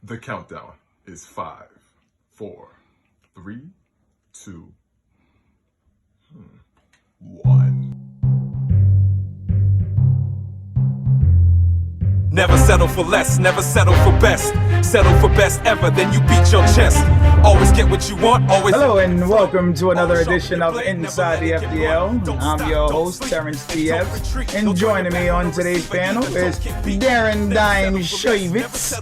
The countdown is 5, 4, 3, 2, 1. Never settle for less, never settle for best. Settle for best ever, then you beat your chest. Always get what you want, always. Hello and welcome to another edition of Inside the FDL. I'm your host, Terrence TF, and joining me on today's panel is Darren Dime Shavitz.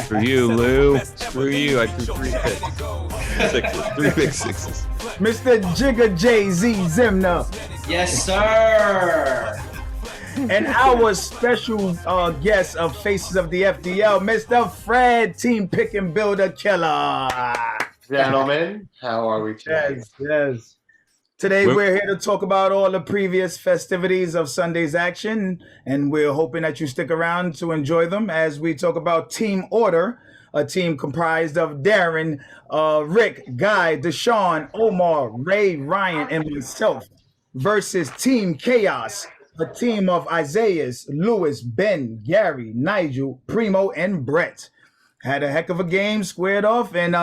For you, Lou. Screw you. I threw 3 picks. Sixes. 3 big sixes. Mr. Jigga Jay-Z Zimna. Yes, sir. And our special guest of Faces of the FDL, Mr. Fred Team Pick and Builder Killer. Gentlemen, how are we today? Yes. Today we're here to talk about all the previous festivities of Sunday's action, and we're hoping that you stick around to enjoy them as we talk about Team Order, a team comprised of Darren, Rick, Guy, Deshaun, Omar, Ray, Ryan, and myself, versus Team Chaos, a team of Isaias, Lewis, Ben, Gary, Nigel, Primo, and Brett. Had a heck of a game, squared off, and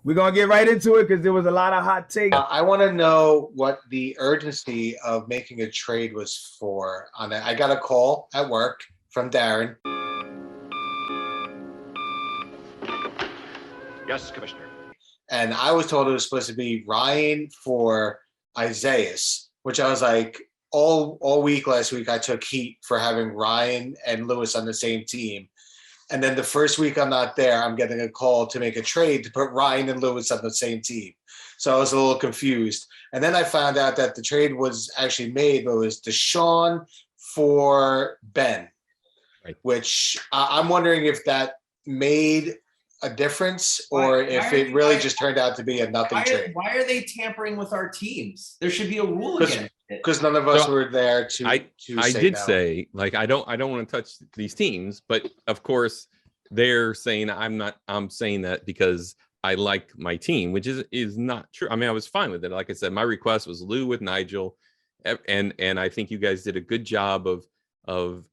we're going to get right into it because there was a lot of hot takes. I want to know what the urgency of making a trade was for on that. I got a call at work from Darren. Yes, Commissioner. And I was told it was supposed to be Ryan for Isaias, which I was like, all week last week, I took heat for having Ryan and Lewis on the same team. And then the first week I'm not there, I'm getting a call to make a trade to put Ryan and Lewis on the same team. So I was a little confused. And then I found out that the trade was actually made, but it was Deshaun for Ben, Right. Which I'm wondering if that made a difference or if it really just turned out to be a nothing trade. Why are they tampering with our teams? There should be a rule against it. Because none of us were there to I say did no. say, like, I don't want to touch these teams, but of course they're saying I'm saying that because I like my team, which is not true. I mean, I was fine with it. Like I said, my request was Lou with Nigel, and I think you guys did a good job of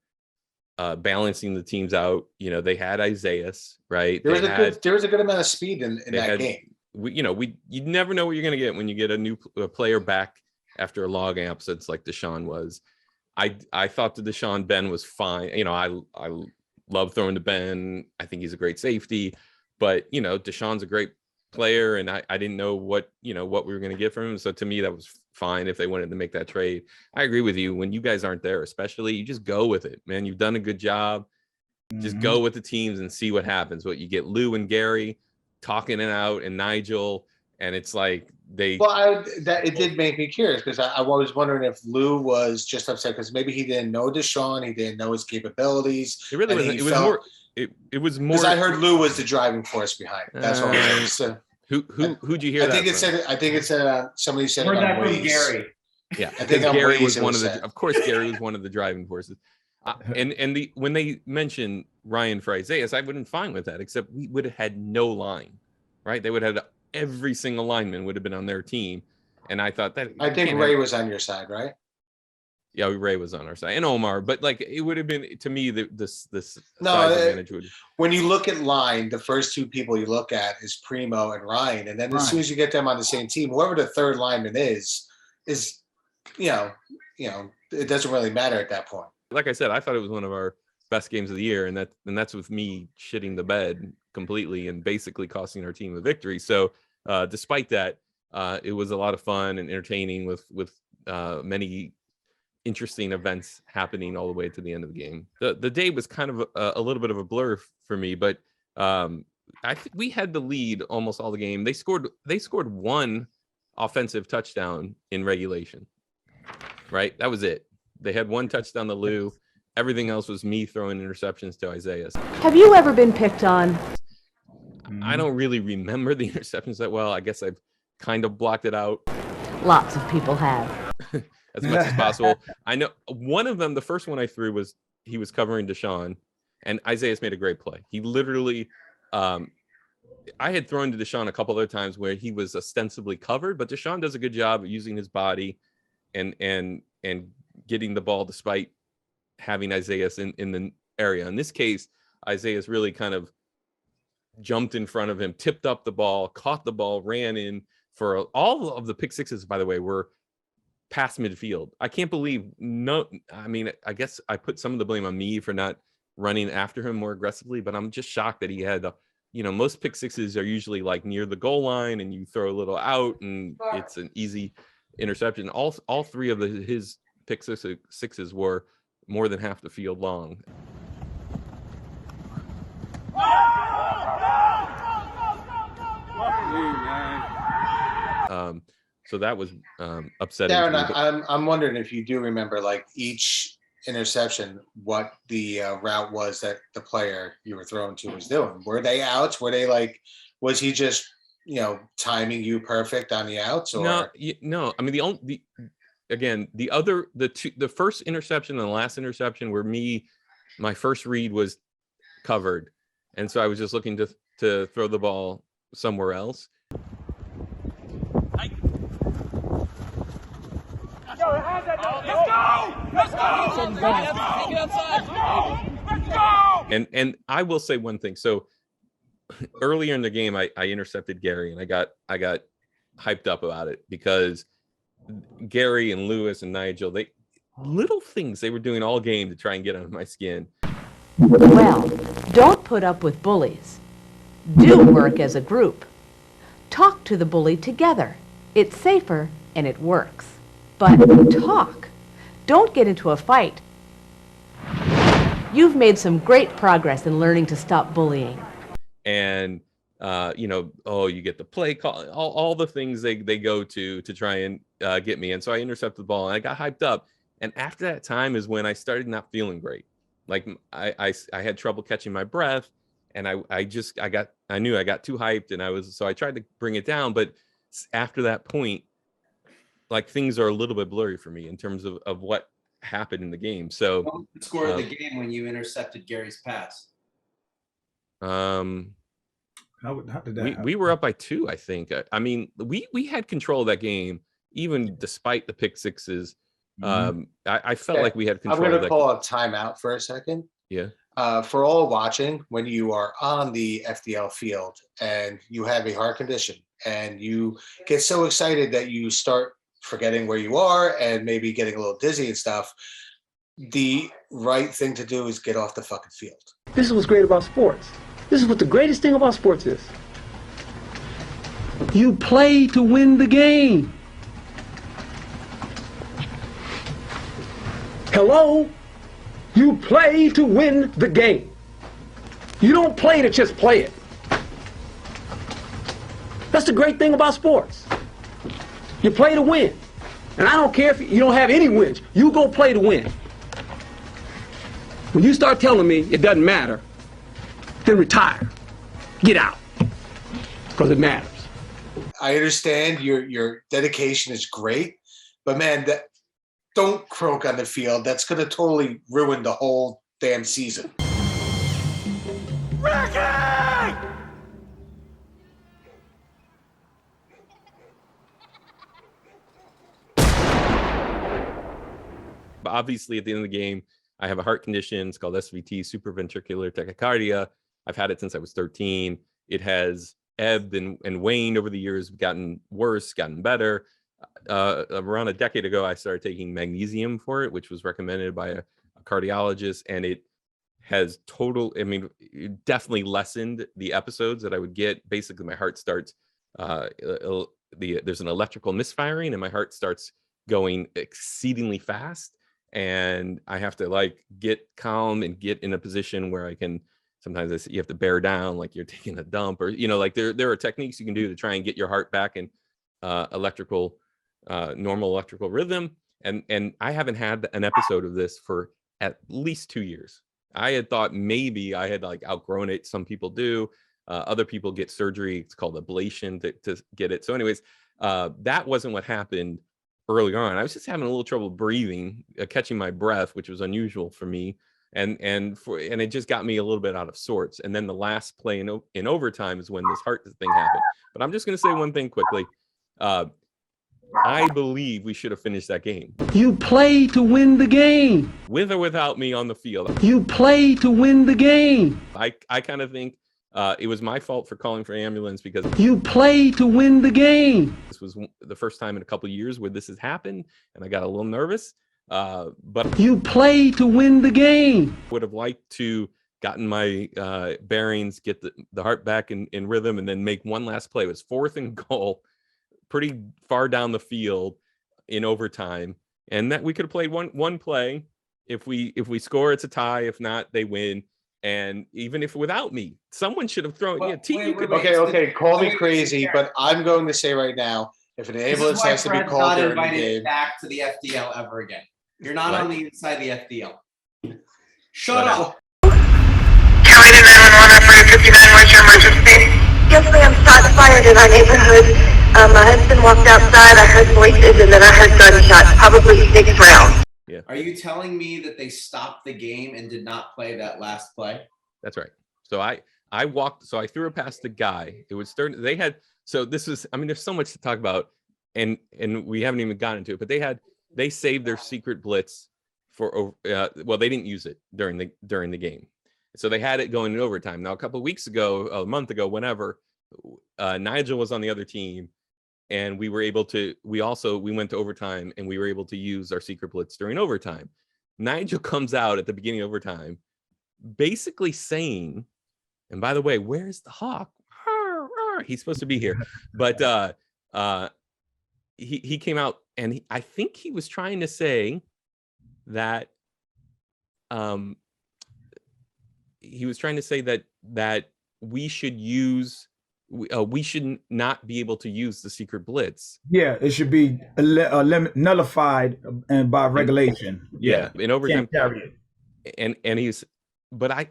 balancing the teams out. You know, they had Isaias, right? There was a good amount of speed in that game. You never know what you're going to get when you get a new player back after a long absence like Deshaun was. I thought the Deshaun Ben was fine. You know, I love throwing to Ben. I think he's a great safety, but you know, Deshaun's a great player, and I didn't know what we were going to get from him. So to me, that was fine if they wanted to make that trade. I agree with you. When you guys aren't there, especially, you just go with it, man. You've done a good job. Just go with the teams and see what happens. What you get, Lou and Gary talking it out, and Nigel, and it's like it did make me curious because I was wondering if Lou was just upset because maybe he didn't know Deshaun, he didn't know his capabilities. It really wasn't. It was more. Because I heard Lou was the driving force behind it. That's what I was. So, who'd you hear? I think it said somebody said it on Waze. Gary. Yeah, I think Gary was one of the. Of course, Gary was one of the driving forces. When they mentioned Ryan for Isaias, I wouldn't fine with that. Except we would have had no line, right? They would have had every single lineman would have been on their team, and I thought that. I think Ray was on your side, right? Yeah, Ray was on our side, and Omar. But like, it would have been to me this no. size advantage would. When you look at line, the first two people you look at is Primo and Ryan, and then as soon as you get them on the same team, whoever the third lineman is you know, it doesn't really matter at that point. Like I said, I thought it was one of our best games of the year, and that's with me shitting the bed completely and basically costing our team a victory. So despite that, it was a lot of fun and entertaining with many interesting events happening all the way to the end of the game. The day was kind of a little bit of a blur for me, but I think we had the lead almost all the game. They scored one offensive touchdown in regulation, right? That was it. They had one touchdown to Lou. Everything else was me throwing interceptions to Isaias. Have you ever been picked on? I don't really remember the interceptions that well. I guess I've kind of blocked it out. Lots of people have. As much as possible. I know one of them, the first one I threw he was covering Deshaun, and Isaias made a great play. He literally, I had thrown to Deshaun a couple other times where he was ostensibly covered, but Deshaun does a good job of using his body and getting the ball despite having Isaias in the area. In this case, Isaias really kind of jumped in front of him, tipped up the ball, caught the ball, ran in for all of the pick sixes, by the way, were past midfield. I can't believe I guess I put some of the blame on me for not running after him more aggressively, but I'm just shocked that he had most pick sixes are usually like near the goal line and you throw a little out and it's an easy interception. All three of his pick sixes were more than half the field long. So that was upsetting. Darren, I'm wondering if you do remember, like, each interception, what the route was that the player you were throwing to was doing. Were they outs? Were they like, was he just, timing you perfect on the outs? Or no. I mean, the first interception and the last interception were my first read was covered, and so I was just looking to throw the ball somewhere else. And I will say one thing. So earlier in the game, I intercepted Gary, and I got hyped up about it because Gary and Lewis and Nigel, little things they were doing all game to try and get under my skin. Well, don't put up with bullies. Do work as a group. Talk to the bully together. It's safer and it works. But talk. Don't get into a fight. You've made some great progress in learning to stop bullying. And you get the play call, all the things they go to try and get me. And so I intercepted the ball and I got hyped up. And after that time is when I started not feeling great. Like I had trouble catching my breath, and I knew I got too hyped, and so I tried to bring it down. But after that point, like, things are a little bit blurry for me in terms of what happened in the game. So what was the score of the game when you intercepted Gary's pass? How did that we were up by 2, I think. I mean, we had control of that game, even despite the pick sixes. I felt like we had control. I'm going to call a timeout for a second. Yeah. For all watching, when you are on the FDL field and you have a heart condition and you get so excited that you start forgetting where you are and maybe getting a little dizzy and stuff, the right thing to do is get off the fucking field. This is what's great about sports. This is what the greatest thing about sports is. You play to win the game. Hello? You play to win the game. You don't play to just play it. That's the great thing about sports. You play to win. And I don't care if you don't have any wins. You go play to win. When you start telling me it doesn't matter, then retire. Get out. Because it matters. I understand your dedication is great, but man, don't croak on the field. That's going to totally ruin the whole damn season. Ricky! But obviously, at the end of the game, I have a heart condition. It's called SVT, supraventricular tachycardia. I've had it since I was 13. It has ebbed and waned over the years, gotten worse, gotten better. Around a decade ago, I started taking magnesium for it, which was recommended by a cardiologist, and it has it definitely lessened the episodes that I would get. Basically, my heart starts, there's an electrical misfiring, and my heart starts going exceedingly fast, and I have to get calm and get in a position where I can. Sometimes you have to bear down, like you're taking a dump, or there are techniques you can do to try and get your heart back in normal electrical rhythm. And I haven't had an episode of this for at least 2 years. I had thought maybe I had outgrown it. Some people do. Other people get surgery. It's called ablation to get it. So anyways, that wasn't what happened early on. I was just having a little trouble breathing, catching my breath, which was unusual for me. And it just got me a little bit out of sorts. And then the last play in overtime is when this heart thing happened. But I'm just going to say one thing quickly. I believe we should have finished that game. You play to win the game. With or without me on the field. You play to win the game. I kind of think It was my fault for calling for ambulance because You play to win the game. this was the first time in a couple of years where this has happened, and I got a little nervous. But You play to win the game. I would have liked to gotten my bearings, get the heart back in rhythm, and then make one last play. It was 4th and goal, pretty far down the field in overtime, and that we could have played one play. If we score, it's a tie. If not, they win. And even if without me, someone should have thrown. Well, T, wait, you could, wait, Okay, call me wait, crazy, but I'm going to say right now, if an This is ambulance why has to be Fred's called not during the invited game, back to the FDL ever again. You're not What? on the inside of the FDL. Shut up. County to 911, operator 59, what's your emergency? Yes, ma'am, shots fired in our neighborhood. My husband walked outside, I heard voices, and then I heard gunshots, probably 6 rounds. Are you telling me that they stopped the game and did not play that last play? That's right. So I walked. So I threw it past the guy. It was starting. They had. So this was. I mean, there's so much to talk about, and we haven't even gotten into it. But they saved their secret blitz for. Well, they didn't use it during the game, so they had it going in overtime. Now, a couple of weeks ago, a month ago, whenever, Nigel was on the other team, and we were able to. We went to overtime, and we were able to use our secret blitz during overtime. Nigel comes out at the beginning of overtime, basically saying, and by the way, where's the hawk? He's supposed to be here, but he came out, and I think he was trying to say that that we should use we should not be able to use the secret blitz. Yeah, it should be nullified and by regulation. Yeah, in overtime. Can't carry it. And he's, but I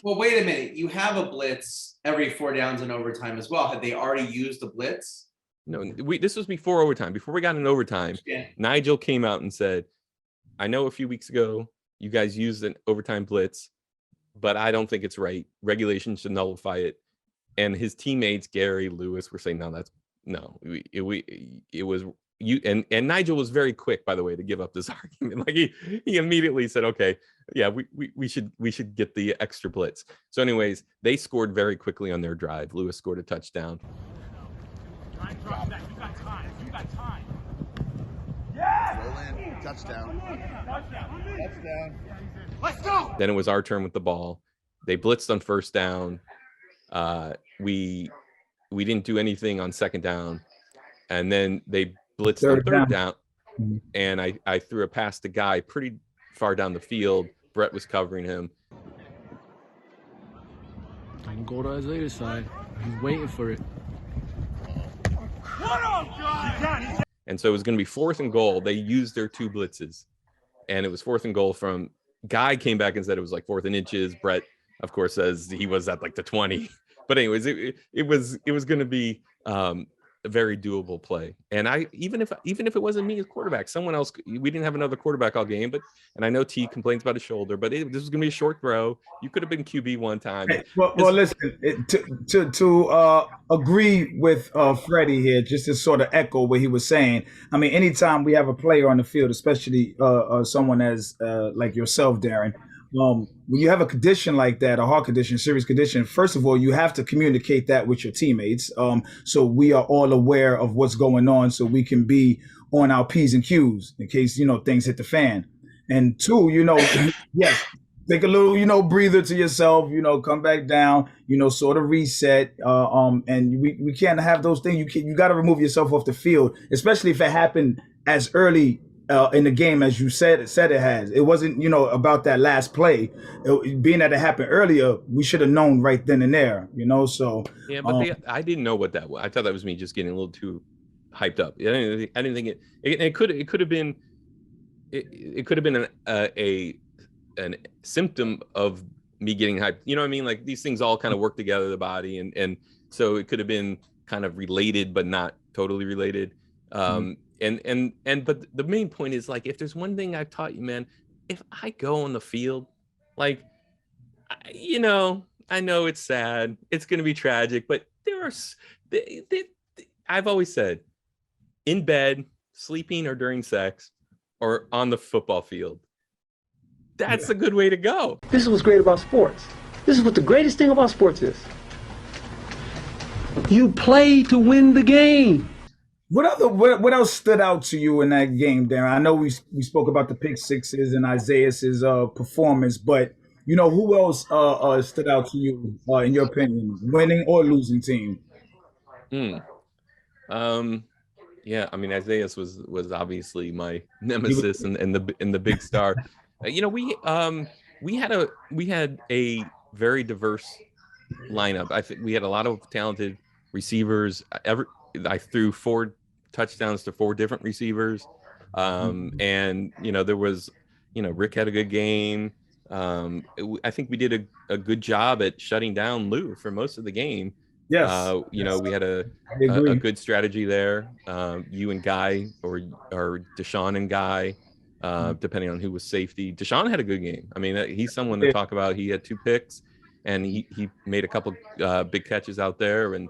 Well, wait a minute. You have a blitz every 4 downs in overtime as well. Had they already used the blitz? no, this was before overtime. Before we got in overtime, Yeah. Nigel came out and said, I know a few weeks ago you guys used an overtime blitz, but I don't think it's right. Regulation should nullify it. And his teammates, Gary, Lewis, were saying, it was you. And Nigel was very quick, by the way, to give up this argument. Like he immediately said, okay, yeah, we should get the extra blitz. So anyways, they scored very quickly on their drive. Lewis scored a touchdown. Touchdown. Then it was our turn with the ball. They blitzed on 1st down. We didn't do anything on 2nd down, and then they blitzed on 3rd down. And I threw a pass to Guy pretty far down the field. Brett was covering him. I can go to Isaiah's side. He's waiting for it. And so it was going to be 4th and goal. They used their 2 blitzes, and it was 4th and goal from Guy came back and said it was like 4th and inches. Brett, of course, says he was at like the 20. But anyways, it was going to be a very doable play. And even if it wasn't me as quarterback, someone else. We didn't have another quarterback all game, and I know T complains about his shoulder, but this was going to be a short throw. You could have been QB one time. Hey, well, listen, to agree with Freddie here, just to sort of echo what he was saying. I mean, anytime we have a player on the field, especially someone as like yourself, Darren, when you have a condition like that, a heart condition, serious condition, first of all, you have to communicate that with your teammates. So we are all aware of what's going on, so we can be on our P's and Q's in case, things hit the fan. And 2, yes, take a little, breather to yourself, come back down, sort of reset. And we can't have those things. You got to remove yourself off the field, especially if it happened as early in the game as you said it has. It wasn't about that last play. Being that it happened earlier, we should have known right then and there. So yeah, but I didn't know what that was. I thought that was me just getting a little too hyped up. I didn't think it could have been an symptom of me getting hyped. You know what I mean? Like these things all kind of work together, the body, and so it could have been kind of related but not totally related. But the main point is, like, if there's one thing I've taught you, man, if I go on the field, like, I know it's sad, it's going to be tragic, but I've always said, in bed, sleeping or during sex, or on the football field, that's a good way to go. This is what's great about sports. This is what the greatest thing about sports is. You play to win the game. What else stood out to you in that game, Darren? I know we spoke about the pick sixes and Isaiah's performance, but who else stood out to you in your opinion, winning or losing team? Yeah, I mean Isaiah was obviously my nemesis and the big star. We had a very diverse lineup. I think we had a lot of talented receivers. I threw 4 touchdowns to 4 different receivers, and there was Rick had a good game. I think we did a good job at shutting down Lou for most of the game. Yes. We had a good strategy there. You and Guy or Deshaun and Guy, depending on who was safety. Deshaun had a good game. I mean, he's someone to talk about. He had 2 picks, and he made a couple big catches out there, and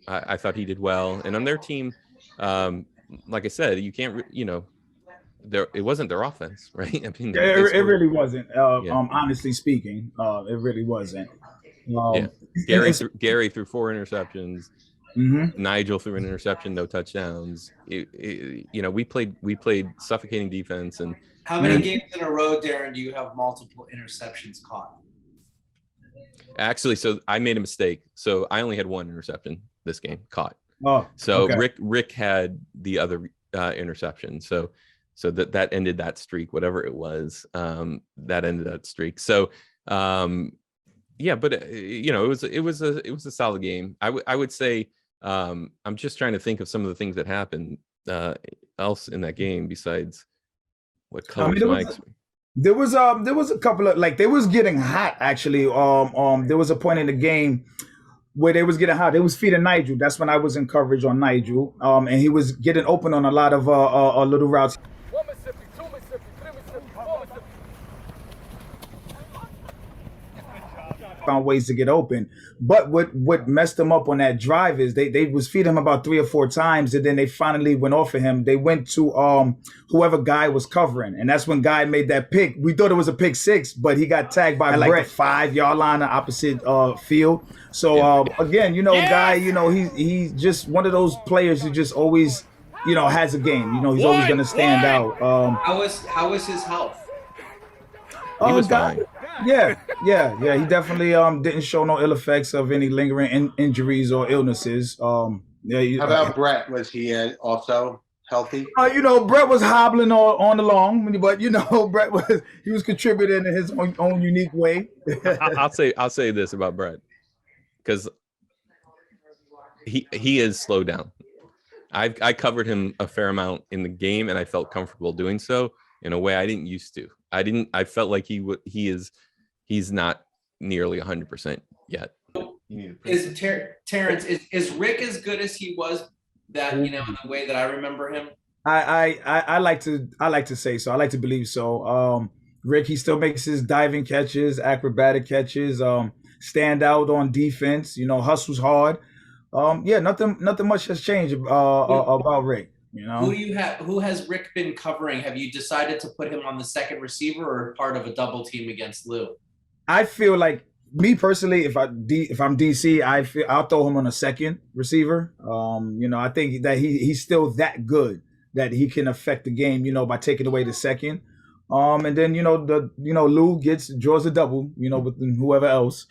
I thought he did well. And on their team, like I said, you can't, it wasn't their offense, right? I mean, it really wasn't. Honestly speaking, it really wasn't. Gary threw 4 interceptions. Nigel threw an interception, no touchdowns. We played suffocating defense. And how many games in a row, Darren, do you have multiple interceptions caught? Actually, so I made a mistake. So I only had 1 interception this game caught. Oh, so okay. Rick had the other interception. So that ended that streak, whatever it was. That ended that streak. So yeah, but it was a solid game. I would say I'm just trying to think of some of the things that happened else in that game besides what colors Mike's. There was a couple of they was getting hot actually. There was a point in the game where they was getting hot. They was feeding Nigel. That's when I was in coverage on Nigel. And he was getting open on a lot of little routes. Found ways to get open, but what messed them up on that drive is they was feeding him about 3 or 4 times, and then they finally went off of him. They went to whoever Guy was covering, and that's when Guy made that pick. We thought it was a pick 6, but he got tagged by Brett 5-yard line on opposite field. So again, Guy, he's just one of those players who just always has a game. He's always going to stand out. How was his health? He was fine. Yeah. He definitely didn't show no ill effects of any lingering injuries or illnesses. How about Brett? Was he also healthy? Brett was hobbling on along, but Brett was contributing in his own unique way. I'll say this about Brett, because he is slowed down. I covered him a fair amount in the game, and I felt comfortable doing so in a way I didn't used to. I felt like he's not nearly 100% yet. Terrence, is Rick as good as he was in the way that I remember him? I like to say so. I like to believe so. Rick, he still makes his diving catches, acrobatic catches, stand out on defense, hustles hard. Nothing much has changed about Rick. Who has Rick been covering? Have you decided to put him on the second receiver or part of a double team against Lou? I feel like, me personally, if I'm DC, I'll throw him on a second receiver. I think that he's still that good that he can affect the game, by taking away the second. And then Lou draws a double, with whoever else.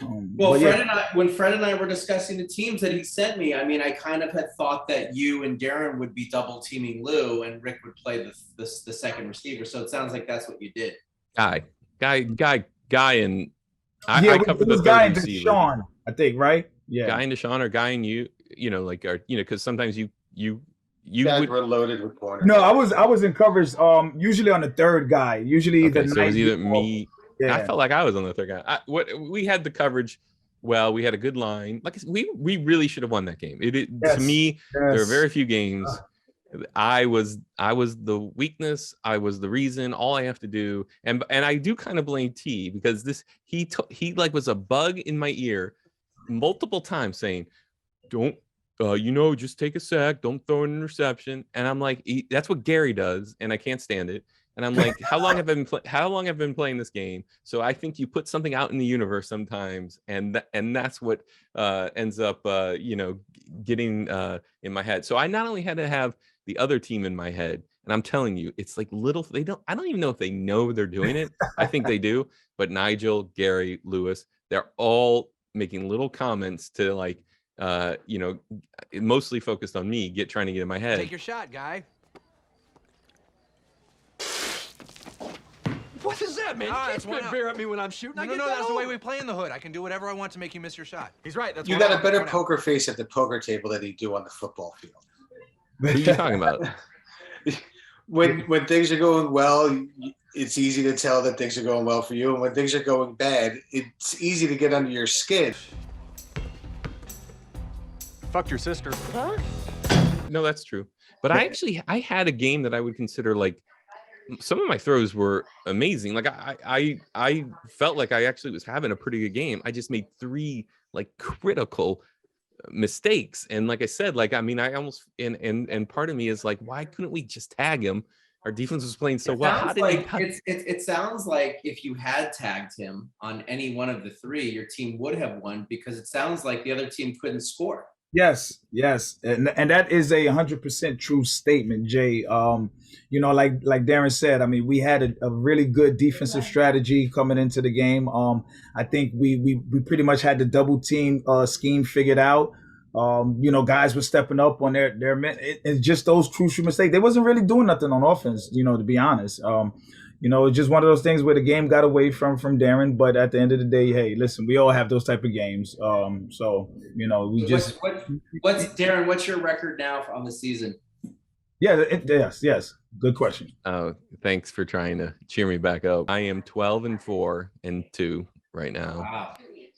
When Fred and I were discussing the teams that he sent me, I mean, I kind of had thought that you and Darren would be double teaming Lou and Rick would play the second receiver. So it sounds like that's what you did. Guy, and I covered the Guy third and receiver. Deshaun, I think, right? Yeah. Guy and Deshaun, or Guy and you, because sometimes you guys were loaded with corners. No, I was in coverage. Usually on the third guy. Usually so it was either me. Yeah. I felt like I was on the third guy. We had the coverage. Well, we had a good line. Like we really should have won that game. To me, there are very few games. I was the weakness. I was the reason. All I have to do, and I do kind of blame T, because he was a bug in my ear multiple times saying, "Don't just take a sack. Don't throw an interception." And I'm like, that's what Gary does, and I can't stand it. And I'm like, how long have I been playing this game? So I think you put something out in the universe sometimes, and that's what ends up getting in my head. So I not only had to have the other team in my head, and I'm telling you, it's like I don't even know if they know they're doing it. I think they do, but Nigel, Gary, Lewis, they're all making little comments to like, mostly focused on me, trying to get in my head. Take your shot, guy. What is that, man? You can't spit beer at me when I'm shooting. No, that's the way we play in the hood. I can do whatever I want to make you miss your shot. He's right. That's You got a better poker face at the poker table than you do on the football field. Who are you talking about? When things are going well, it's easy to tell that things are going well for you. And when things are going bad, it's easy to get under your skin. Fucked your sister. Huh? No, that's true. But I had a game that I would consider like, some of my throws were amazing. Like I felt like I actually was having a pretty good game. I just made 3 like critical mistakes. And like I said, like, I mean, I almost, and part of me is like, why couldn't we just tag him? Our defense was playing so well. It sounds like if you had tagged him on any one of the 3, your team would have won, because it sounds like the other team couldn't score. Yes, and that is a 100% true statement, Jay. Like Darren said, I mean, we had a really good defensive strategy coming into the game. I think we pretty much had the double team scheme figured out. Guys were stepping up on their men. It's just those crucial mistakes. They wasn't really doing nothing on offense, to be honest. It's just one of those things where the game got away from Darren. But at the end of the day, hey, listen, we all have those type of games. We just. What's Darren? What's your record now on the season? Yeah. Yes. Good question. Oh, thanks for trying to cheer me back up. I am 12-4-2 right now.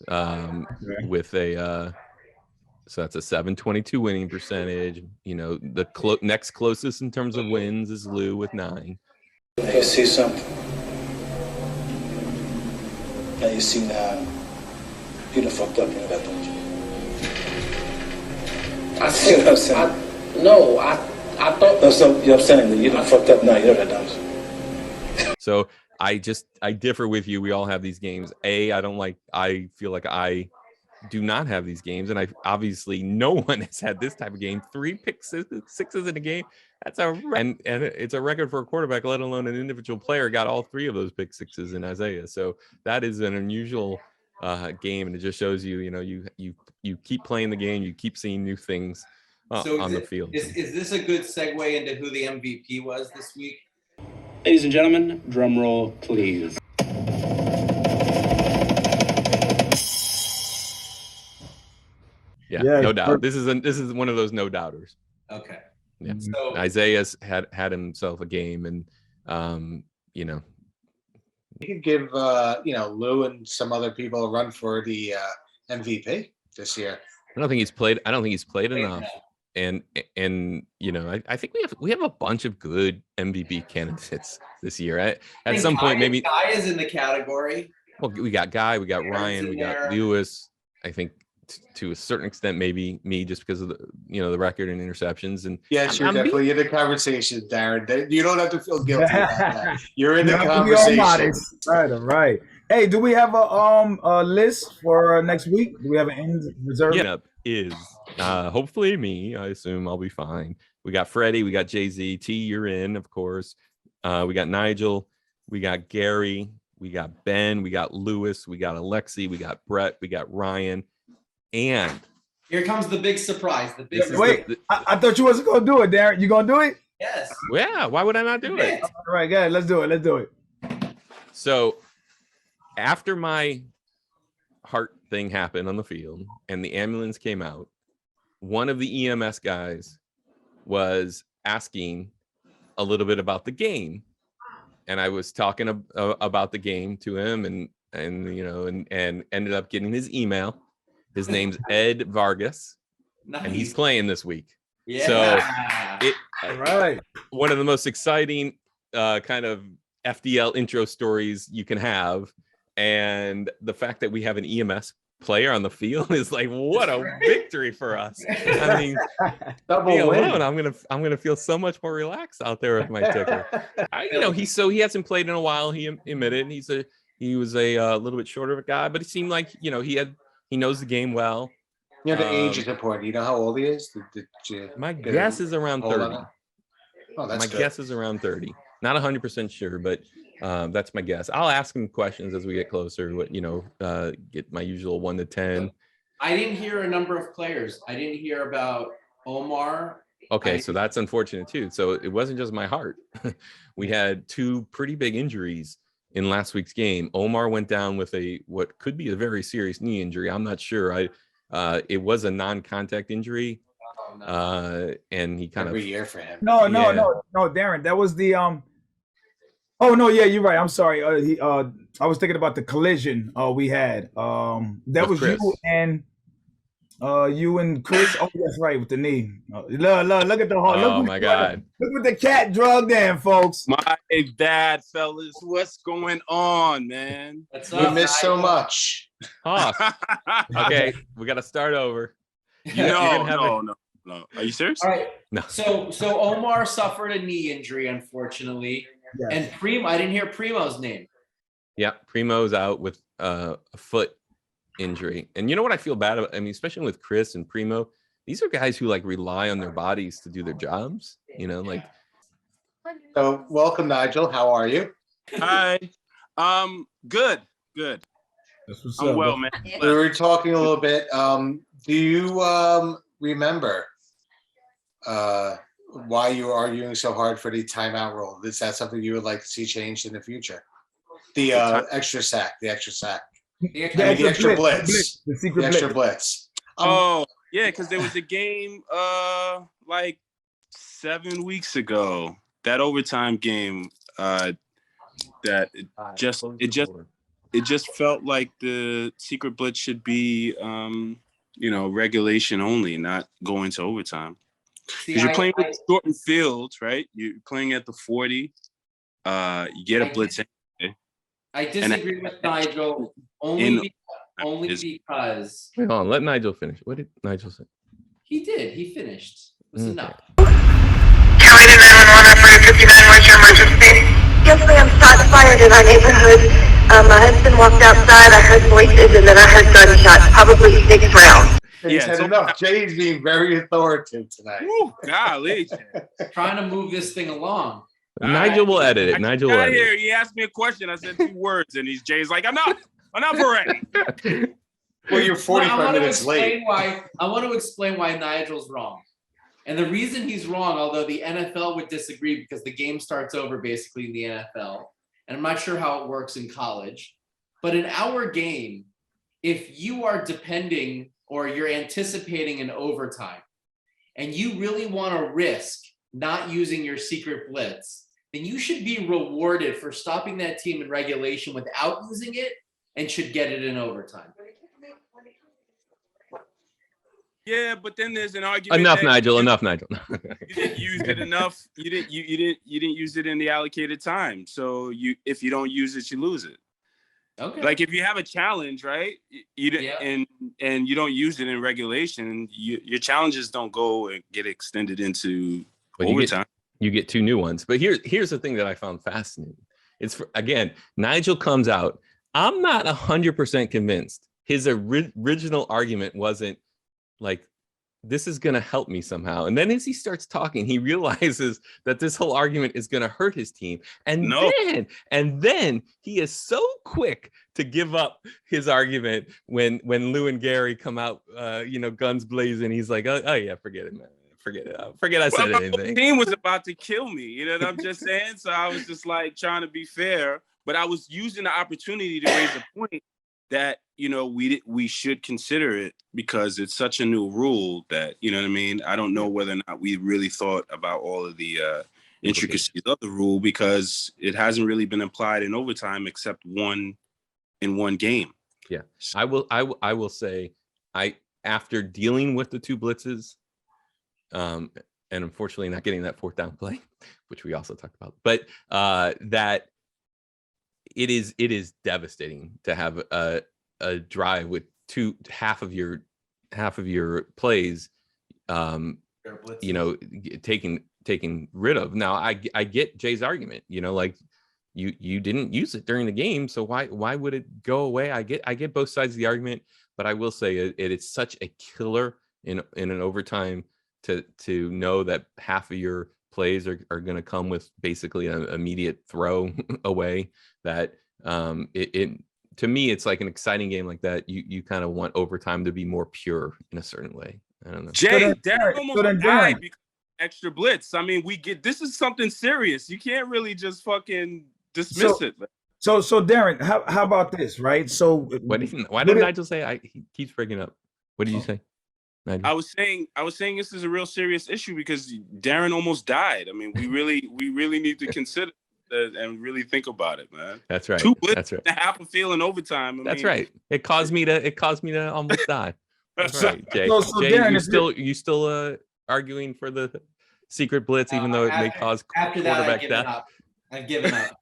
Wow. With a. So that's a 722 winning percentage. The next closest in terms of wins is Lou with 9. Now you see something. Now you see now. You done fucked up, that, don't you? I see what I'm saying. I thought. No, so I'm saying that you done fucked up now. You know that, don't you? So I differ with you. We all have these games. I feel like I do not have these games, and obviously no one has had this type of game. 3 pick sixes in a game. That's and it's a record for a quarterback, let alone an individual player got all 3 of those pick sixes in Isaiah. So that is an unusual game, and it just shows you you keep playing the game, you keep seeing new things on the field. Is this a good segue into who the MVP was this week? Ladies and gentlemen, drum roll, please. Yeah, no doubt. This is one of those no doubters. Okay. Yeah. So Isaiah's had himself a game, and you could give Lou and some other people a run for the MVP this year. I don't think he's played enough. And I think we have a bunch of good MVP candidates this year. At some point, maybe Guy is in the category. Well, we got Guy, we got Ryan, we got Lewis. I think to a certain extent, maybe me, just because of the record and interceptions. And yes, you're definitely in the conversation, Darren. You don't have to feel guilty about that. You're in the conversation. Right. Hey, do we have a list for next week? Do we have an end reserve? Yeah, is hopefully me. I assume I'll be fine. We got Freddie, we got Jay-Z. T, you're in, of course. We got Nigel, we got Gary, we got Ben, we got Lewis, we got Alexi, we got Brett, we got Ryan. And here comes the big surprise. I thought you wasn't gonna do it, Darren. You gonna do it? Yes. Yeah. Why would I not do it? All right, guys. Let's do it. So, after my heart thing happened on the field and the ambulance came out, one of the EMS guys was asking a little bit about the game, and I was talking about the game to him, and ended up getting his email. His name's Ed Vargas, and he's playing this week. Yeah. So one of the most exciting kind of FDL intro stories you can have. And the fact that we have an EMS player on the field is like, what a victory for us. I mean, Double me win. alone, I'm gonna feel so much more relaxed out there with my ticker. He hasn't played in a while. He admitted he was a little bit shorter of a guy, but it seemed like he knows the game well. The age is important. You know how old he is? My guess is around 30. Oh, that's my good. guess is around 30. Not 100% sure, but that's my guess. I'll ask him questions as we get closer. Get my usual 1 to 10. I didn't hear a number of players. I didn't hear about Omar. Okay, so that's unfortunate too. So it wasn't just my heart. We had 2 pretty big injuries in last week's game. Omar went down with what could be a very serious knee injury. I'm not sure. It was a non-contact injury, and he kind every of year for him. No, Darren, that was the Oh no, yeah, you're right. I'm sorry. I was thinking about the collision we had. That was Chris. you and Chris. Oh, that's right, with the knee. Look at the heart. Oh my God! Look what the cat drugged in, folks. My bad, fellas. What's going on, man? We missed so much. Okay, we got to start over. No. Are you serious? All right. No. So Omar suffered a knee injury, unfortunately. Yes. And Primo, I didn't hear Primo's name. Yeah, Primo's out with a foot injury. And you know what I feel bad about? I mean, especially with Chris and Primo, these are guys who rely on their bodies to do their jobs. So welcome, Nigel. How are you? Hi. Good. I'm well, man. We were talking a little bit. Do you remember why you were arguing so hard for the timeout rule? Is that something you would like to see changed in the future? The extra sack. The extra blitz. The secret The extra blitz. Yeah, because there was a game like 7 weeks ago, that overtime game that it just felt like the secret blitz should be regulation only, not going to overtime. Because you're playing with shortened fields, right? You're playing at the 40. You get a blitz anyway. I disagree with Nigel only because. Wait, hold on. Let Nigel finish. What did Nigel say? He did. He finished. It was enough. County to 911, operator 59, what's your emergency? Yes, ma'am. Shots fired in our neighborhood. My husband walked outside. I heard voices, and then I heard gunshots. Probably 6 rounds. He's had enough. Jay's being very authoritative tonight. Ooh, golly. Trying to move this thing along. Nigel will edit it. Nigel will edit it. He asked me a question. I said 2 words, and Jay's like, enough already. Well, you're 45 minutes late. I want to explain why Nigel's wrong. And the reason he's wrong, although the NFL would disagree because the game starts over basically in the NFL, and I'm not sure how it works in college, but in our game, if you are depending or you're anticipating an overtime and you really want to risk not using your secret blitz, then you should be rewarded for stopping that team in regulation without using it and should get it in overtime. Yeah, but then there's an argument. Enough, Nigel. Enough, Nigel. You didn't use it enough. You didn't use it in the allocated time. So if you don't use it, you lose it. Okay. Like if you have a challenge, right? And you don't use it in regulation, your challenges don't go and get extended into overtime. You get 2 new ones. But here's the thing that I found fascinating. It's again, Nigel comes out. I'm not 100% convinced. His original argument wasn't like, this is going to help me somehow. And then as he starts talking, he realizes that this whole argument is going to hurt his team. And then he is so quick to give up his argument when Lou and Gary come out, guns blazing. He's like, oh yeah, forget it, man. Forget it. Forget I said anything. The team was about to kill me. You know what I'm just saying? So I was just like trying to be fair, but I was using the opportunity to raise a point that, we should consider it because it's such a new rule that, you know what I mean? I don't know whether or not we really thought about all of the intricacies of the rule because it hasn't really been applied in overtime except in one game. Yeah. I will say after dealing with the 2 blitzes, and unfortunately not getting that 4th down play, which we also talked about, but that it is devastating to have a drive with half of your plays, you know, taken rid of. Now I get Jay's argument, you know, like you didn't use it during the game, so why would it go away? I get both sides of the argument, but I will say it's such a killer in an overtime to know that half of your plays are going to come with basically an immediate throw away. That it to me, it's like an exciting game like that. You kind of want overtime to be more pure in a certain way. I don't know. Jay, Darren almost died because of extra blitz. I mean, this is something serious. You can't really just fucking dismiss it. So Darren, how about this, right? So why did Nigel say? He keeps breaking up. What did you say? Nigel? I was saying this is a real serious issue because Darren almost died. I mean, we really need to consider and really think about it, man. That's right. 2 blitz, That's right. half a field in overtime. That's right. It caused me to almost die. That's right, Jay. So Jay, Darren, you still arguing for the secret blitz, even though it may cause quarterback death? I've given up.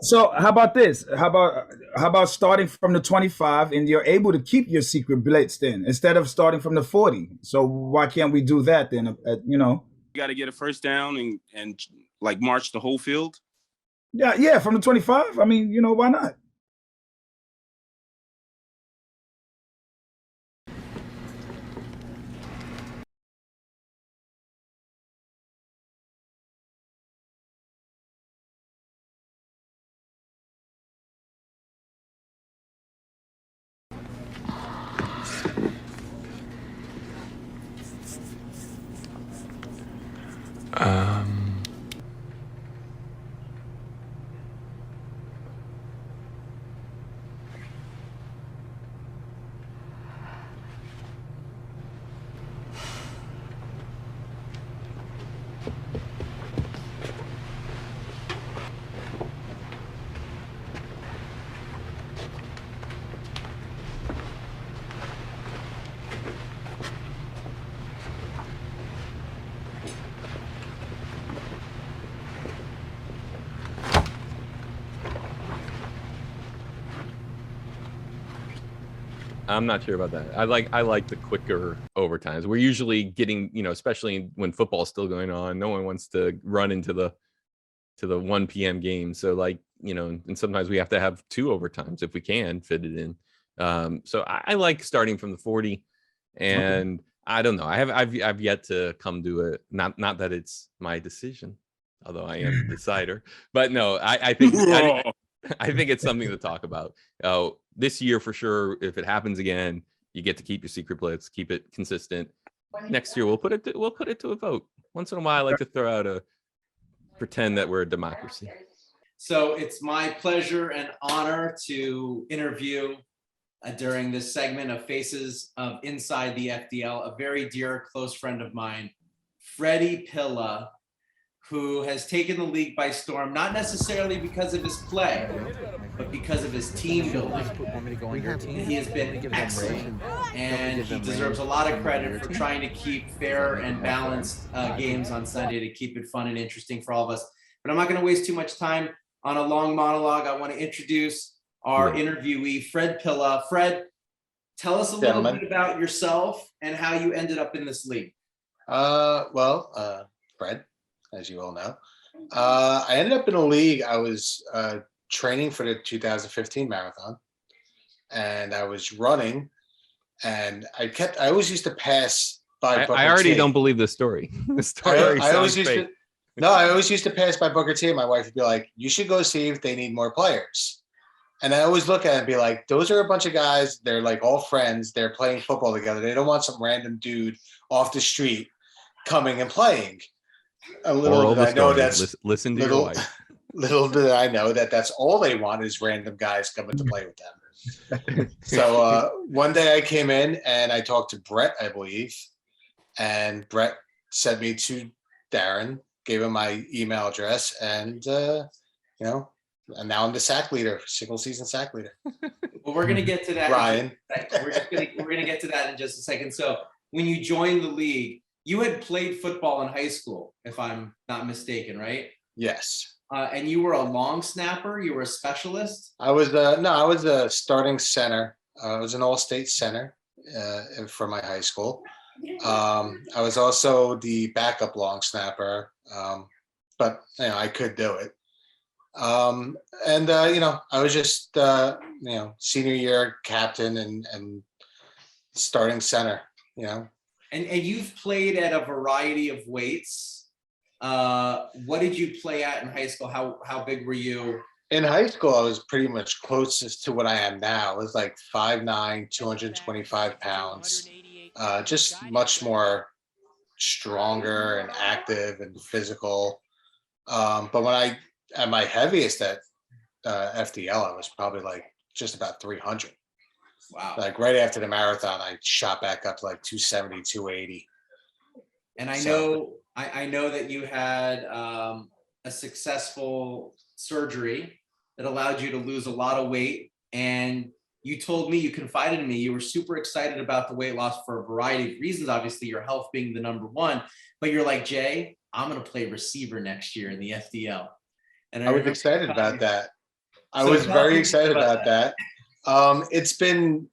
So how about this? How about starting from the 25 and you're able to keep your secret blitz then instead of starting from the 40? So why can't we do that then? You know, you got to get a first down and like march the whole field. Yeah, from the 25. I mean, you know, why not? I'm not sure about that. I like the quicker overtimes. We're usually getting, you know, especially when football's still going on, no one wants to run into the 1 p.m. game. So like, you know, and sometimes we have to have 2 overtimes if we can fit it in. So I like starting from the 40, and okay. I don't know. I've yet to come to it. Not that it's my decision, although I am the decider. But no, I think it's something to talk about. This year for sure, if it happens again, you get to keep your secret blitz, keep it consistent. Next year we'll put it to a vote. Once in a while, I like to throw out pretend that we're a democracy. So it's my pleasure and honor to interview during this segment of Faces of Inside the FDL, a very dear close friend of mine, Freddie Pilla, who has taken the league by storm, not necessarily because of his play, but because of his team building. He has been excellent, and he deserves a lot of credit for trying to keep fair and balanced games on Sunday to keep it fun and interesting for all of us. But I'm not going to waste too much time on a long monologue. I want to introduce our interviewee, Fred Pilla. Fred, tell us a little bit about yourself and how you ended up in this league. Fred, as you all know, I ended up in a league. I was training for the 2015 marathon, and I was running, and I always used to pass by Booker I already T. don't believe this story. The story I always used to pass by Booker T, and my wife would be like, you should go see if they need more players. And I always look at it and be like, those are a bunch of guys, they're like all friends, they're playing football together. They don't want some random dude off the street coming and playing. Little did I know listen to your wife. Little did I know that's all they want is random guys coming to play with them. So one day I came in and I talked to Brett, I believe, and Brett sent me to Darren, gave him my email address, and and now I'm the sack leader, single season sack leader. Well, we're gonna get to that. Ryan. We're gonna get to that in just a second. So when you joined the league, you had played football in high school, if I'm not mistaken, right? Yes. And you were a long snapper. You were a specialist. I was a starting center I was an all-state center for my high school. I was also the backup long snapper, but I could do it. I was just senior year captain and starting center. And you've played at a variety of weights. What did you play at in high school? How big were you? In high school, I was pretty much closest to what I am now. It was like 5'9", 225 pounds. Just much more stronger and active and physical. But when at my heaviest at FDL, I was probably like just about 300. Wow. Like right after the marathon, I shot back up to like 270, 280. And I know that you had a successful surgery that allowed you to lose a lot of weight. And you told me, you confided in me, you were super excited about the weight loss for a variety of reasons, obviously your health being the number one, but you're like, Jay, I'm going to play receiver next year in the FDL. And I was excited about that. I was very excited about that. It's been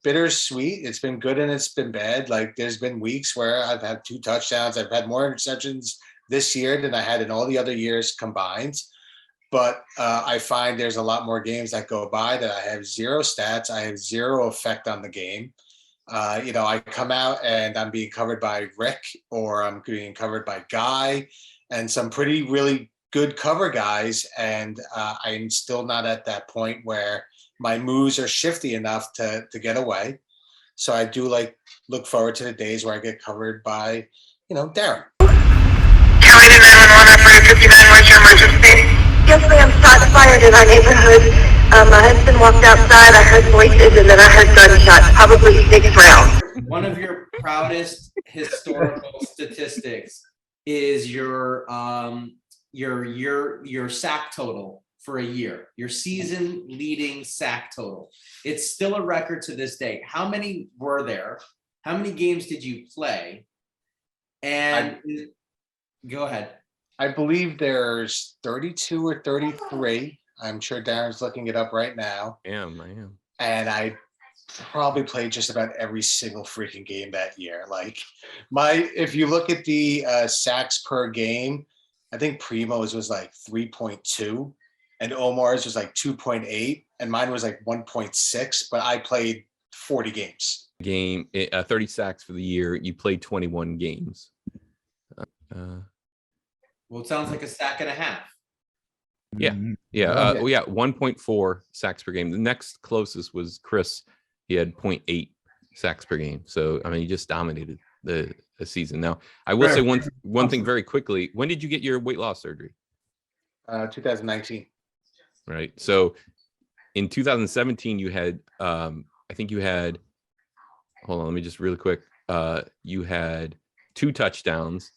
bittersweet. It's been good and it's been bad. Like there's been weeks where I've had 2 touchdowns. I've had more interceptions this year than I had in all the other years combined. But I find there's a lot more games that go by that I have 0 stats. I have 0 effect on the game. I come out and I'm being covered by Rick or I'm being covered by Guy and some really good cover guys. And I'm still not at that point where my moves are shifty enough to get away. So I do look forward to the days where I get covered by, Darren. County to 911, operator 59, what's your emergency? Yes, ma'am, shots fired in our neighborhood. My husband walked outside, I heard voices, and then I heard gunshots, probably 6 rounds. One of your proudest historical statistics is your sack total for a year, your season leading sack total. It's still a record to this day. How many were there? How many games did you play? And go ahead. I believe there's 32 or 33. I'm sure Darren's looking it up right now. I am. And I probably played just about every single freaking game that year. Like if you look at the sacks per game, I think Primo's was like 3.2 and Omar's was like 2.8 and mine was like 1.6, but I played 40 games. 30 sacks for the year. You played 21 games. Well, it sounds like a sack and a half. Yeah. 1.4 sacks per game. The next closest was Chris. He had 0.8 sacks per game. So he just dominated the season. Now, I will say one thing very quickly. When did you get your weight loss surgery? 2019. Right. So in 2017, you had I think you had. Hold on, let me just really quick. You had 2 touchdowns.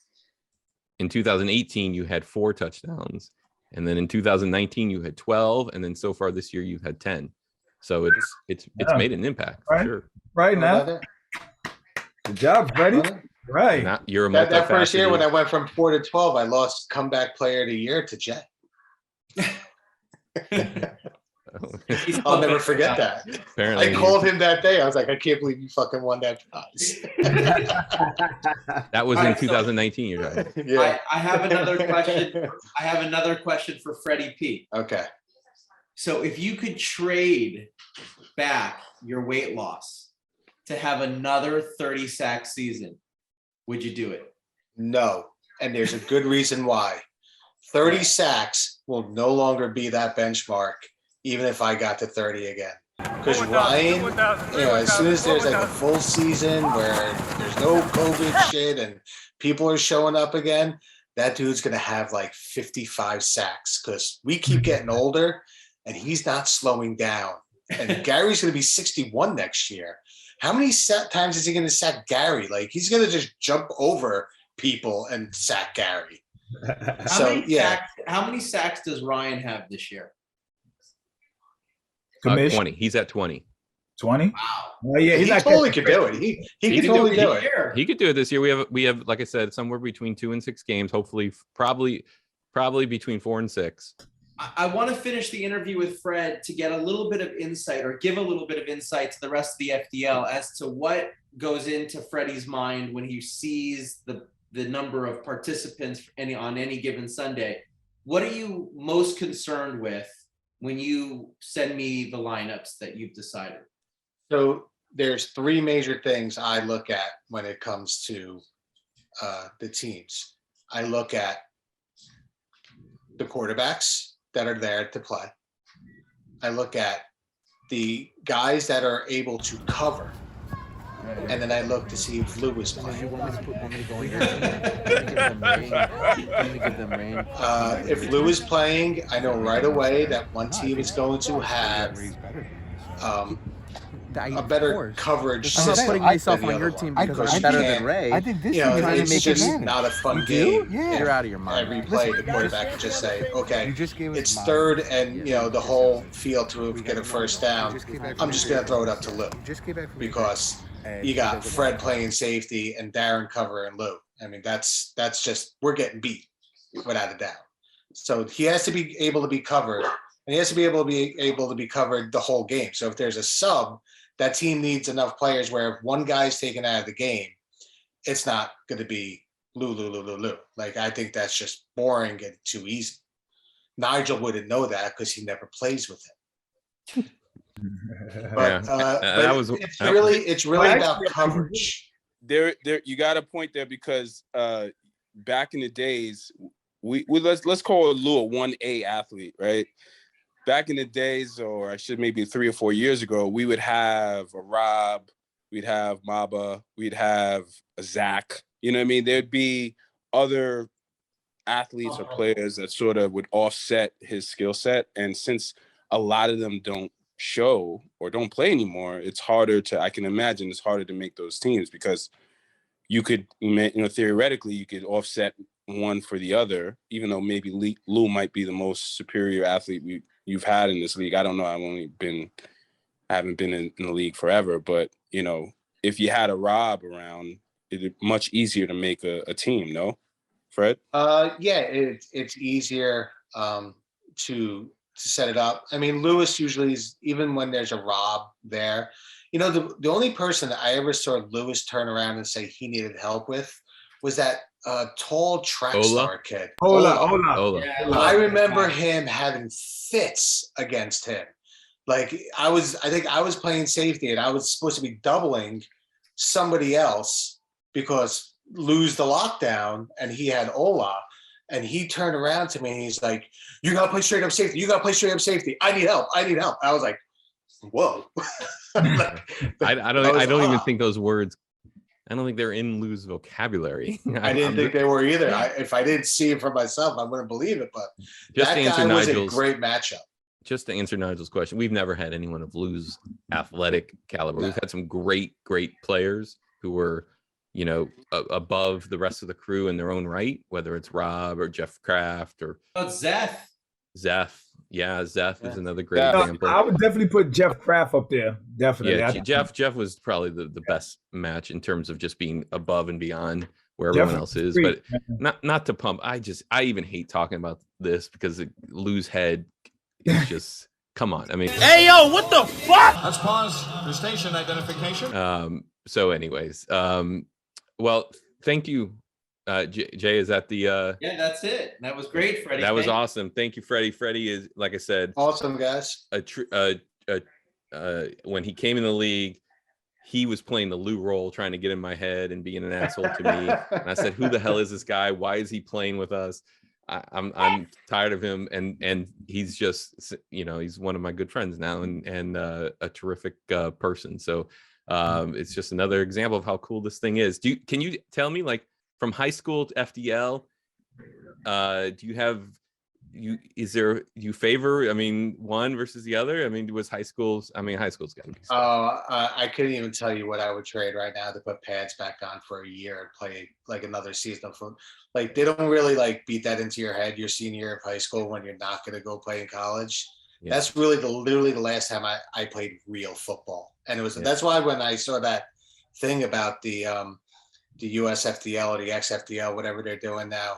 In 2018, you had 4 touchdowns. And then in 2019, you had 12. And then so far this year, you've had 10. So it's made an impact. Right. For sure. Right now. Good job, Freddie. Right. Now, you're a that first year when I went from 4 to 12, I lost comeback player of the year to Jet. I'll never forget that. Apparently, I called him that day. I was like, I can't believe you fucking won that prize. That was in 2019. You're right. Yeah. I have another question. I have another question for Freddie P. Okay. So if you could trade back your weight loss to have another 30 sack season, would you do it? No. And there's a good reason why. 30 sacks will no longer be that benchmark, even if I got to 30 again. Because Ryan, as soon as there's like a full season where there's no COVID shit and people are showing up again, that dude's going to have like 55 sacks because we keep getting older and he's not slowing down. And Gary's going to be 61 next year. How many times is he going to sack Gary? Like he's going to just jump over people and sack Gary. How many sacks does Ryan have this year? 20. He's at 20. 20? Wow. Well, yeah, he totally could do it. He could totally do it. He could do it this year. We have, like I said, somewhere between 2 and 6 games. Hopefully, probably between 4 and 6. I want to finish the interview with Fred to get a little bit of insight or give a little bit of insight to the rest of the FDL as to what goes into Freddie's mind when he sees the number of participants on any given Sunday. What are you most concerned with when you send me the lineups that you've decided? So there's three major things I look at when it comes to the teams. I look at the quarterbacks that are there to play. I look at the guys that are able to cover. And then I look to see if Lou is playing. If Lou is playing, I know right away that one team is going to have a better coverage system. I'm putting myself on your team because I'm better than Ray. I think this is trying to make it just not a fun game. Yeah. You're out of your mind. Every play, the quarterback can just say, okay, it's third and, the whole field to get a first down. I'm just going to throw it up to Lou because you got Fred playing safety and Darren covering Lou. I mean, that's just, we're getting beat without a doubt. So he has to be able to be covered, and he has to be able to be covered the whole game. So if there's a sub, that team needs enough players where if one guy's taken out of the game, it's not going to be Lou. Like, I think that's just boring and too easy. Nigel wouldn't know that because he never plays with him. But, it's really about coverage. There, you got a point there because back in the days, let's call Lou a 1A athlete, right? Back in the days, or I should maybe 3 or 4 years ago, we would have a Rob, we'd have Maba, we'd have a Zach. You know what I mean? There'd be other athletes or players that sort of would offset his skill set. And since a lot of them don't show or don't play anymore, it's harder to, I can imagine it's harder to make those teams because you could, theoretically, you could offset one for the other, even though maybe Lou might be the most superior athlete you've had in this league. I don't know. I haven't been in the league forever, but if you had a Rob around, it's much easier to make a team. No, Fred? Yeah, it's easier to set it up. I mean, Lewis usually is, even when there's a Rob there, the only person that I ever saw Lewis turn around and say he needed help with was that tall track star kid. Ola. Yeah, I remember him having fits against him. Like I think I was playing safety and I was supposed to be doubling somebody else because lose the lockdown and he had Ola. And he turned around to me and he's like, "You gotta play straight up safety. You gotta play straight up safety. I need help. I was like, whoa." I don't even think those words, I don't think they're in Lou's vocabulary. I didn't think they were either. If I didn't see it for myself, I wouldn't believe it. But that guy was a great matchup. Just to answer Nigel's question, we've never had anyone of Lou's athletic caliber. We've had some great players who were, above the rest of the crew in their own right, whether it's Rob or Jeff Kraft or Zeth. Yeah, Zeth is another great example. I would definitely put Jeff Kraft up there. Definitely. Yeah, Jeff was probably the best match in terms of just being above and beyond where everyone else is. But not to pump. I even hate talking about this because Lou's head is just come on. I mean, hey yo, what the fuck? Let's pause for station identification. So anyways, well, thank you. Jay, is that the yeah, that's it. That was great, Freddie. That was awesome. Thank you, Freddie. Freddie is, like I said, awesome, guys. When he came in the league, he was playing the Lou role, trying to get in my head and being an asshole to me. And I said, who the hell is this guy? Why is he playing with us? I'm tired of him, and he's just, he's one of my good friends now and a terrific person. So it's just another example of how cool this thing is. Can you tell me, like, from high school to FDL, do you favor, one versus the other? High school's got to be. I couldn't even tell you what I would trade right now to put pads back on for a year and play like another season of football. Like, they don't really beat that into your head your senior year of high school when you're not going to go play in college. Yeah. That's really literally the last time I played real football. And that's why when I saw that thing about the USFDL or the XFDL, whatever they're doing now,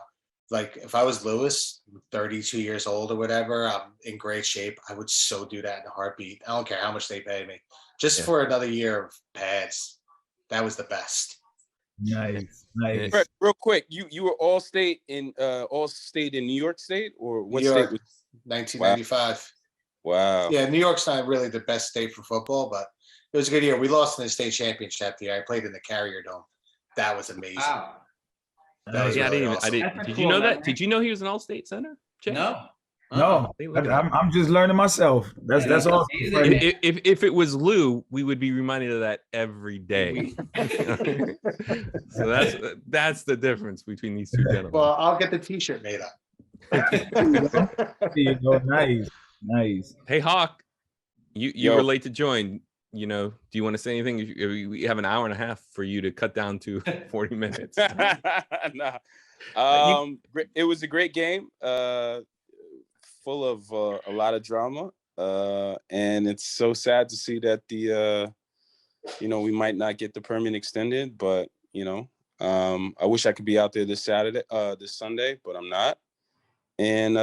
like if I was Lewis, 32 years old or whatever, I'm in great shape. I would so do that in a heartbeat. I don't care how much they pay me, just for another year of pads. That was the best. Nice. Fred, real quick, you were all state in New York State, or what New state? York, 1995. Wow. Yeah, New York's not really the best state for football, but it was a good year. We lost in the state championship the year. I played in the Carrier Dome. That was amazing. Wow. That was really awesome. Did you know that? Did you know he was an all-state center? Jay? No. No, I'm just learning myself. That's all. If it was Lou, we would be reminded of that every day. So that's the difference between these two gentlemen. Well, I'll get the T-shirt made up. Nice. Hey, Hawk, you were late to join. You know, do you want to say anything? We have an hour and a half for you to cut down to 40 minutes. Nah. It was a great game. Full of a lot of drama, and it's so sad to see that we might not get the permit extended. But I wish I could be out there this Sunday, but I'm not, and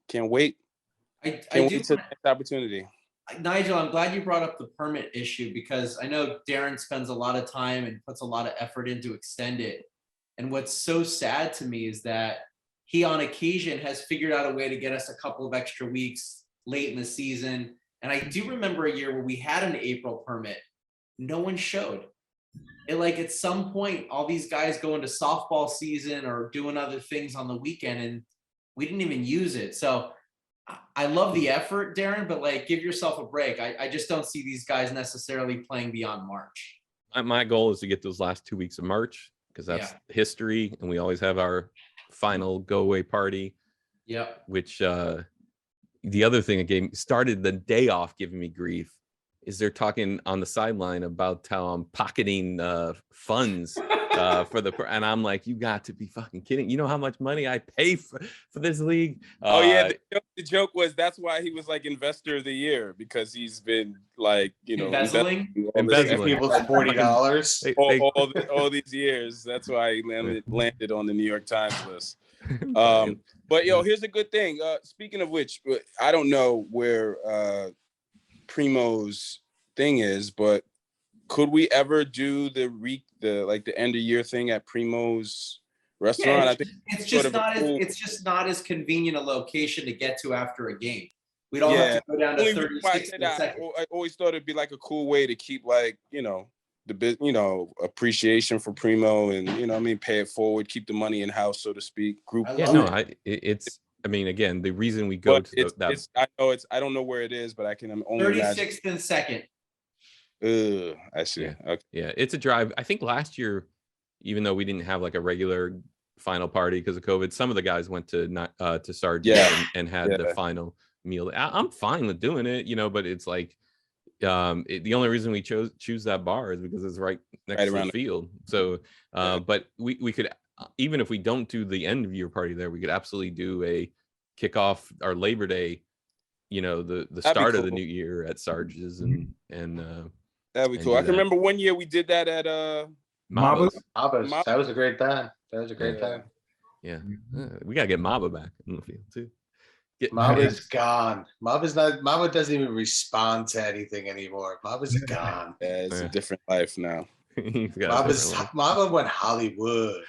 can't wait. Can't wait to the next opportunity. Nigel, I'm glad you brought up the permit issue, because I know Darren spends a lot of time and puts a lot of effort into extend it. And what's so sad to me is that he on occasion has figured out a way to get us a couple of extra weeks late in the season. And I do remember a year where we had an April permit. No one showed. At some point, all these guys go into softball season or doing other things on the weekend, and we didn't even use it. So I love the effort, Darren, but give yourself a break. I just don't see these guys necessarily playing beyond March. My goal is to get those last 2 weeks of March, because that's history, and we always have our final go away party. Yep. Which the other thing that started the day off giving me grief is they're talking on the sideline about how I'm pocketing funds and I'm like, you got to be fucking kidding. You know how much money I pay for this league? The joke was that's why he was investor of the year, because he's been embezzling people's $40 all these years. That's why he landed on the New York Times list. But here's a good thing. Speaking of which, I don't know where Primo's thing is, but could we ever do the end of year thing at Primo's restaurant? Yeah, I think it's just not as convenient a location to get to after a game. We'd all have to go down to 36 in a second. I always thought it'd be a cool way to keep the appreciation for Primo, and pay it forward, keep the money in house, so to speak. Again, the reason we go to I don't know where it is, but I can only 36th and 2nd. I see. Yeah. Okay. Yeah, it's a drive. I think last year, even though we didn't have a regular final party because of COVID, some of the guys went to Sarge and had the final meal. I'm fine with doing it, but it's the only reason we choose that bar is because it's right next to the field. So, but we could, even if we don't do the end of year party there, we could absolutely do a kickoff our Labor Day, the start of the new year at Sarge's, and that'd be cool. I can remember one year we did that at Maba's. That was a great time. Time. Yeah, we gotta get Maba back in the field too. Maba's gone. Maba doesn't even respond to anything anymore. Maba's gone. Yeah, it's a different life now. Maba went Hollywood.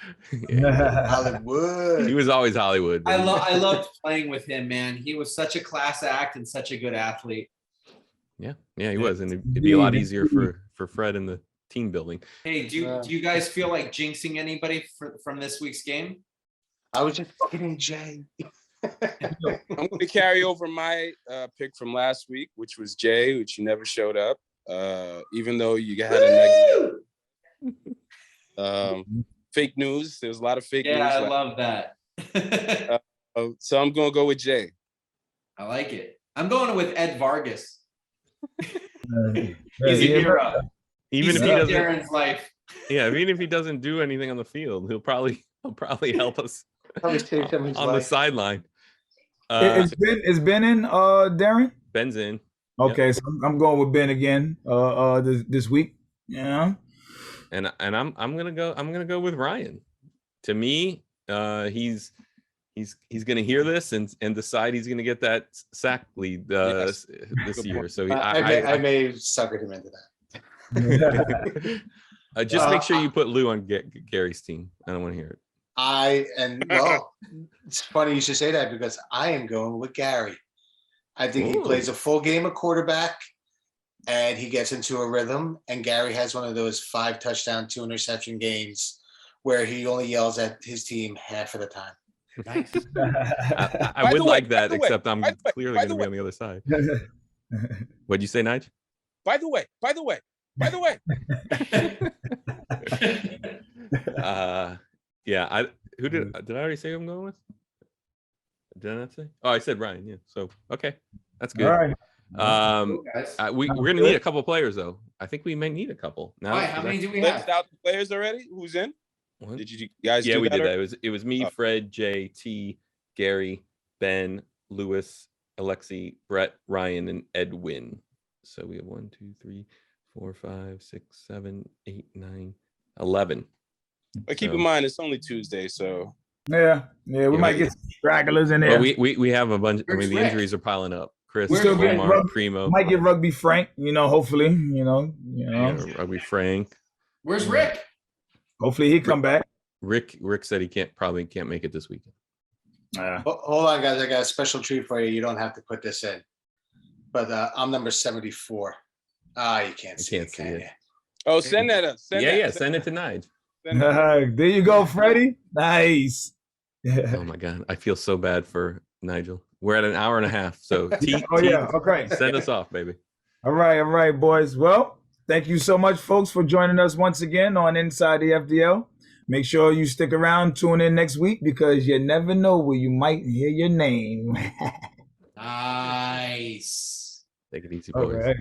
Hollywood. He was always Hollywood. I loved playing with him, man. He was such a class act and such a good athlete. Yeah, he was, and it'd be a lot easier for Fred in the team building. Hey, do you guys feel like jinxing anybody from this week's game? I was just kidding, Jay. I'm going to carry over my pick from last week, which was Jay, which you never showed up, even though you had a negative. Fake news. There's a lot of fake news. Yeah, I love that. So I'm going to go with Jay. I like it. I'm going with Ed Vargas. He's a hero. Even if he doesn't, Darren's life. Yeah, even if he doesn't do anything on the field, he'll probably help us on the sideline. Is Ben in, Darren? Ben's in. Okay, yep. So I'm going with Ben again. This week. Yeah. And I'm gonna go with Ryan. To me, he's he's going to hear this and decide he's going to get that sack lead this year. So I may have suckered him into that. Just make sure you put Lou on Gary's team. I don't want to hear it. It's funny you should say that because I am going with Gary. I think he plays a full game of quarterback and he gets into a rhythm. And Gary has one of those 5 touchdown, 2 interception games where he only yells at his team half of the time. Nice. I would like that, except I'm clearly going to be on the other side. What'd you say, Nige? By the way. Yeah. Who did I already say who I'm going with? Did I not say? Oh, I said Ryan. Yeah. So okay, that's good. All right. We're going to need a couple players though. I think we may need a couple. Now, Why? How many do we have? Out the players already? Who's in? What? Did you guys? Yeah, do we that did or? that. It was me, Fred, Jay, T, Gary, Ben, Lewis, Alexi, Brett, Ryan, and Edwin. So we have 1, 2, 3, 4, 5, 6, 7, 8, 9, 11. But keep in mind, it's only Tuesday, so yeah, we might get some stragglers in there. Well, we have a bunch. I mean, the injuries are piling up. Chris, Primo, might get Rugby Frank. Hopefully, Yeah, Rugby Frank. Where's Rick? Hopefully he come back. Rick said he probably can't make it this weekend. Hold on, guys. I got a special treat for you. You don't have to put this in. But I'm number 74. You can't see it, can you? Oh, send that up. Send it to Nige. There you go, Freddie. Nice. Oh my God, I feel so bad for Nigel. We're at an hour and a half, so okay. Send us off, baby. All right, boys. Well, thank you so much, folks, for joining us once again on Inside the FDL. Make sure you stick around, tune in next week because you never know where you might hear your name. Nice. Take it easy, boys. All right.